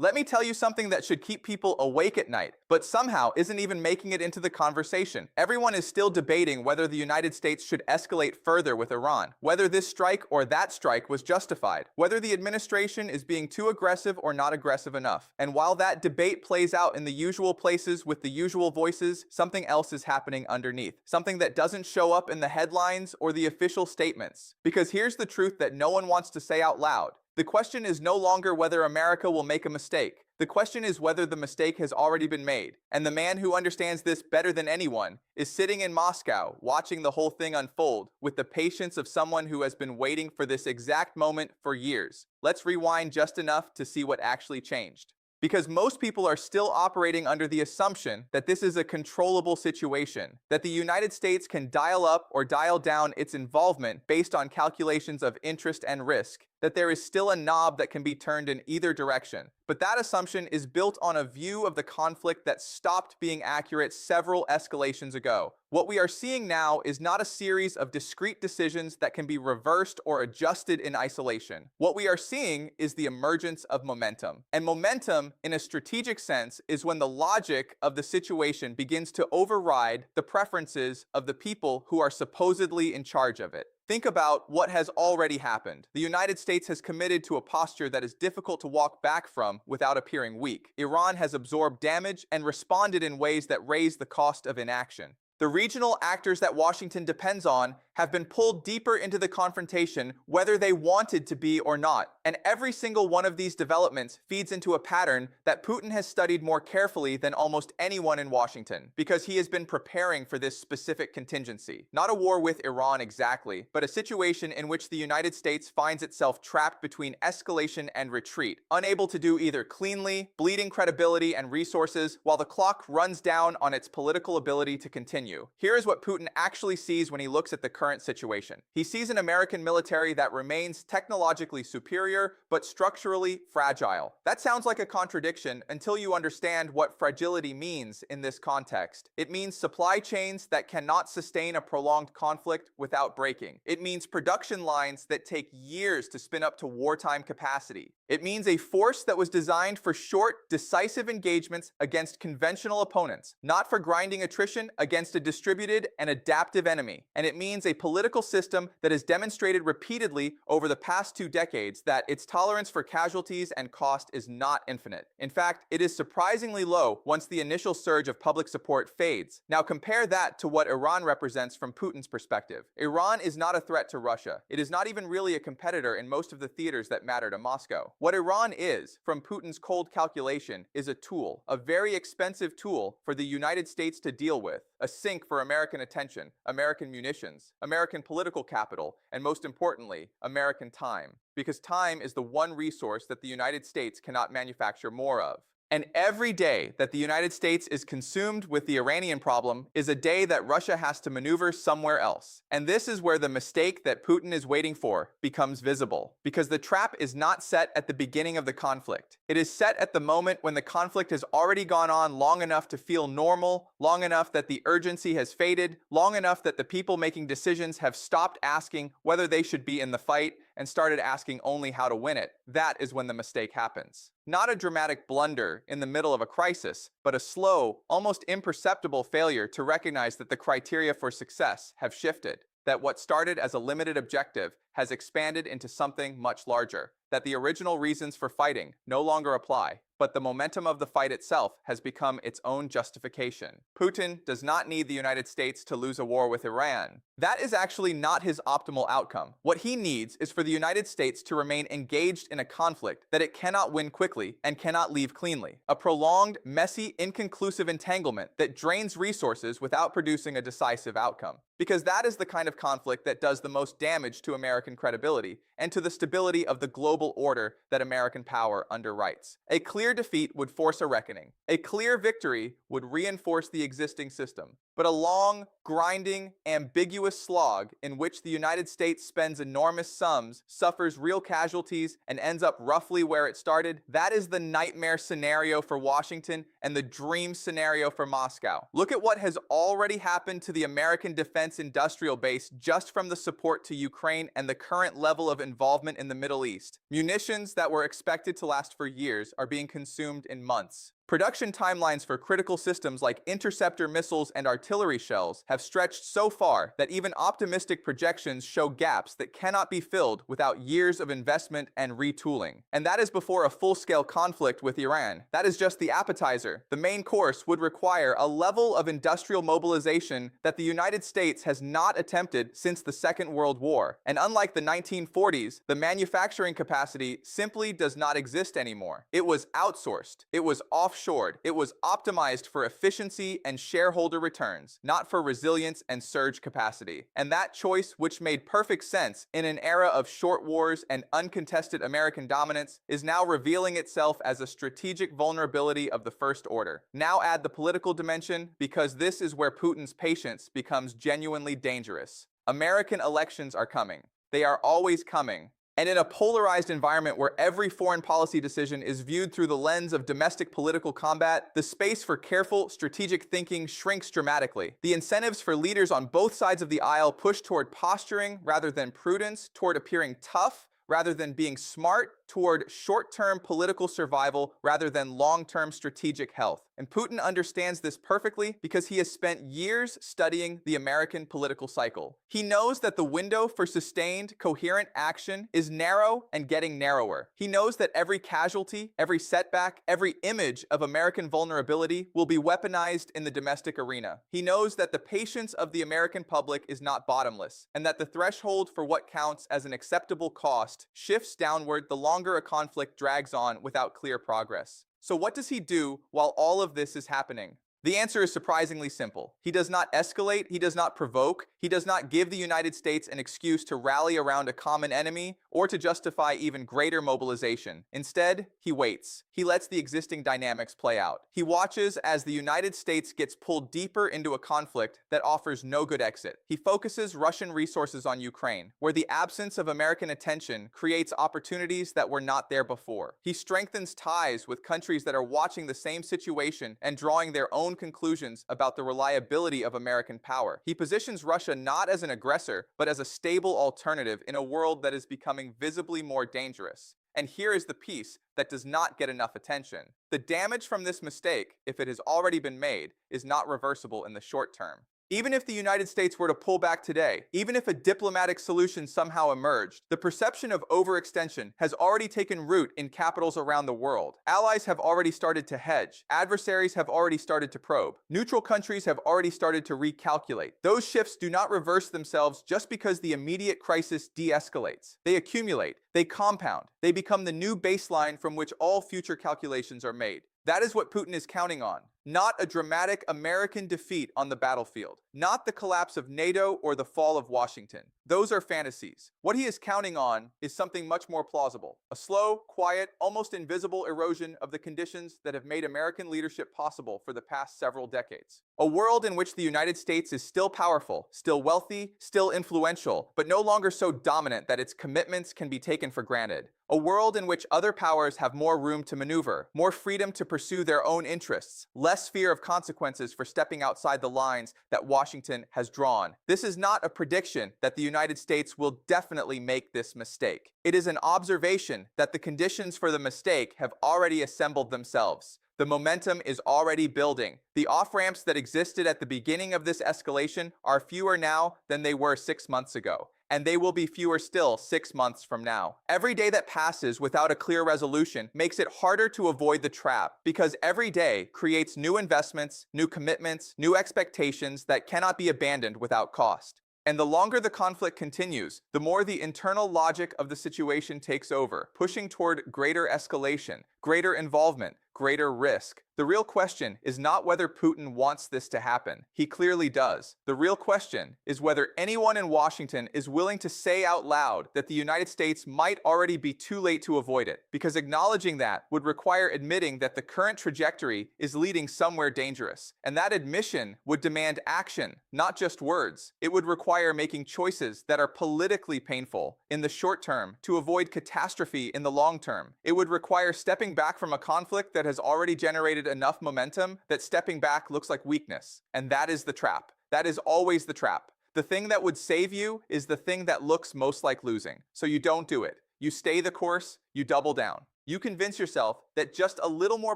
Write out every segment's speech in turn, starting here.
Let me tell you something that should keep people awake at night, but somehow isn't even making it into the conversation. Everyone is still debating whether the United States should escalate further with Iran, whether this strike or that strike was justified, whether the administration is being too aggressive or not aggressive enough. And while that debate plays out in the usual places with the usual voices, something else is happening underneath, something that doesn't show up in the headlines or the official statements. Because here's the truth that no one wants to say out loud. The question is no longer whether America will make a mistake. The question is whether the mistake has already been made. And the man who understands this better than anyone is sitting in Moscow, watching the whole thing unfold with the patience of someone who has been waiting for this exact moment for years. Let's rewind just enough to see what actually changed. Because most people are still operating under the assumption that this is a controllable situation, that the United States can dial up or dial down its involvement based on calculations of interest and risk, that there is still a knob that can be turned in either direction. But that assumption is built on a view of the conflict that stopped being accurate several escalations ago. What we are seeing now is not a series of discrete decisions that can be reversed or adjusted in isolation. What we are seeing is the emergence of momentum. And momentum, in a strategic sense, is when the logic of the situation begins to override the preferences of the people who are supposedly in charge of it. Think about what has already happened. The United States has committed to a posture that is difficult to walk back from without appearing weak. Iran has absorbed damage and responded in ways that raise the cost of inaction. The regional actors that Washington depends on have been pulled deeper into the confrontation whether they wanted to be or not. And every single one of these developments feeds into a pattern that Putin has studied more carefully than almost anyone in Washington, because he has been preparing for this specific contingency. Not a war with Iran exactly, but a situation in which the United States finds itself trapped between escalation and retreat, unable to do either cleanly, bleeding credibility and resources, while the clock runs down on its political ability to continue. Here is what Putin actually sees when he looks at the current situation. He sees an American military that remains technologically superior, but structurally fragile. That sounds like a contradiction until you understand what fragility means in this context. It means supply chains that cannot sustain a prolonged conflict without breaking. It means production lines that take years to spin up to wartime capacity. It means a force that was designed for short, decisive engagements against conventional opponents, not for grinding attrition against a distributed and adaptive enemy. And it means a political system that has demonstrated repeatedly over the past 2 decades that its tolerance for casualties and cost is not infinite. In fact, it is surprisingly low once the initial surge of public support fades. Now compare that to what Iran represents from Putin's perspective. Iran is not a threat to Russia. It is not even really a competitor in most of the theaters that matter to Moscow. What Iran is, from Putin's cold calculation, is a tool, a very expensive tool for the United States to deal with, a sink for American attention, American munitions, American political capital, and most importantly, American time. Because time is the one resource that the United States cannot manufacture more of. And every day that the United States is consumed with the Iranian problem is a day that Russia has to maneuver somewhere else. And this is where the mistake that Putin is waiting for becomes visible. Because the trap is not set at the beginning of the conflict. It is set at the moment when the conflict has already gone on long enough to feel normal, long enough that the urgency has faded, long enough that the people making decisions have stopped asking whether they should be in the fight and started asking only how to win it. That is when the mistake happens. Not a dramatic blunder in the middle of a crisis, but a slow, almost imperceptible failure to recognize that the criteria for success have shifted, that what started as a limited objective has expanded into something much larger, that the original reasons for fighting no longer apply, but the momentum of the fight itself has become its own justification. Putin does not need the United States to lose a war with Iran. That is actually not his optimal outcome. What he needs is for the United States to remain engaged in a conflict that it cannot win quickly and cannot leave cleanly. A prolonged, messy, inconclusive entanglement that drains resources without producing a decisive outcome. Because that is the kind of conflict that does the most damage to American credibility and to the stability of the global order that American power underwrites. A clear defeat would force a reckoning. A clear victory would reinforce the existing system. but a long, grinding, ambiguous slog in which the United States spends enormous sums, suffers real casualties, and ends up roughly where it started. That is the nightmare scenario for Washington and the dream scenario for Moscow. Look at what has already happened to the American defense industrial base just from the support to Ukraine and the current level of involvement in the Middle East. Munitions that were expected to last for years are being consumed in months. Production timelines for critical systems like interceptor missiles and artillery shells have stretched so far that even optimistic projections show gaps that cannot be filled without years of investment and retooling. And that is before a full-scale conflict with Iran. That is just the appetizer. The main course would require a level of industrial mobilization that the United States has not attempted since the Second World War. And unlike the 1940s, the manufacturing capacity simply does not exist anymore. It was outsourced. It was offshored. It was optimized for efficiency and shareholder returns, not for resilience and surge capacity. And that choice, which made perfect sense in an era of short wars and uncontested American dominance, is now revealing itself as a strategic vulnerability of the first order. Now add the political dimension, because this is where Putin's patience becomes genuinely dangerous. American elections are coming. They are always coming. And in a polarized environment where every foreign policy decision is viewed through the lens of domestic political combat, the space for careful, strategic thinking shrinks dramatically. The incentives for leaders on both sides of the aisle push toward posturing rather than prudence, toward appearing tough rather than being smart, toward short-term political survival rather than long-term strategic health. And Putin understands this perfectly because he has spent years studying the American political cycle. He knows that the window for sustained, coherent action is narrow and getting narrower. He knows that every casualty, every setback, every image of American vulnerability will be weaponized in the domestic arena. He knows that the patience of the American public is not bottomless, and that the threshold for what counts as an acceptable cost shifts downward the longer a conflict drags on without clear progress. So what does he do while all of this is happening? The answer is surprisingly simple. He does not escalate, he does not provoke, he does not give the United States an excuse to rally around a common enemy or to justify even greater mobilization. Instead, he waits. He lets the existing dynamics play out. He watches as the United States gets pulled deeper into a conflict that offers no good exit. He focuses Russian resources on Ukraine, where the absence of American attention creates opportunities that were not there before. He strengthens ties with countries that are watching the same situation and drawing their own conclusions about the reliability of American power. He positions Russia not as an aggressor, but as a stable alternative in a world that is becoming visibly more dangerous. And here is the piece that does not get enough attention. The damage from this mistake, if it has already been made, is not reversible in the short term. Even if the United States were to pull back today, even if a diplomatic solution somehow emerged, the perception of overextension has already taken root in capitals around the world. Allies have already started to hedge. Adversaries have already started to probe. Neutral countries have already started to recalculate. Those shifts do not reverse themselves just because the immediate crisis de-escalates. They accumulate. They compound. They become the new baseline from which all future calculations are made. That is what Putin is counting on. Not a dramatic American defeat on the battlefield. Not the collapse of NATO or the fall of Washington. Those are fantasies. What he is counting on is something much more plausible. A slow, quiet, almost invisible erosion of the conditions that have made American leadership possible for the past several decades. A world in which the United States is still powerful, still wealthy, still influential, but no longer so dominant that its commitments can be taken for granted. A world in which other powers have more room to maneuver, more freedom to pursue their own interests, less fear of consequences for stepping outside the lines that Washington has drawn. This is not a prediction that the United States will definitely make this mistake. It is an observation that the conditions for the mistake have already assembled themselves. The momentum is already building. The off-ramps that existed at the beginning of this escalation are fewer now than they were 6 months ago. And they will be fewer still 6 months from now. Every day that passes without a clear resolution makes it harder to avoid the trap, because every day creates new investments, new commitments, new expectations that cannot be abandoned without cost. And the longer the conflict continues, the more the internal logic of the situation takes over, pushing toward greater escalation, greater involvement, greater risk. The real question is not whether Putin wants this to happen. He clearly does. The real question is whether anyone in Washington is willing to say out loud that the United States might already be too late to avoid it, because acknowledging that would require admitting that the current trajectory is leading somewhere dangerous. And that admission would demand action, not just words. It would require making choices that are politically painful in the short term to avoid catastrophe in the long term. It would require stepping back from a conflict that has already generated enough momentum that stepping back looks like weakness. And that is the trap. That is always the trap. The thing that would save you is the thing that looks most like losing. So you don't do it. You stay the course, you double down. You convince yourself that just a little more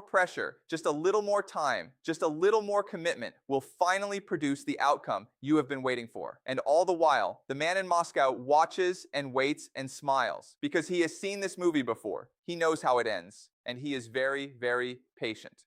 pressure, just a little more time, just a little more commitment will finally produce the outcome you have been waiting for. And all the while, the man in Moscow watches and waits and smiles because he has seen this movie before. He knows how it ends, and he is very, very patient.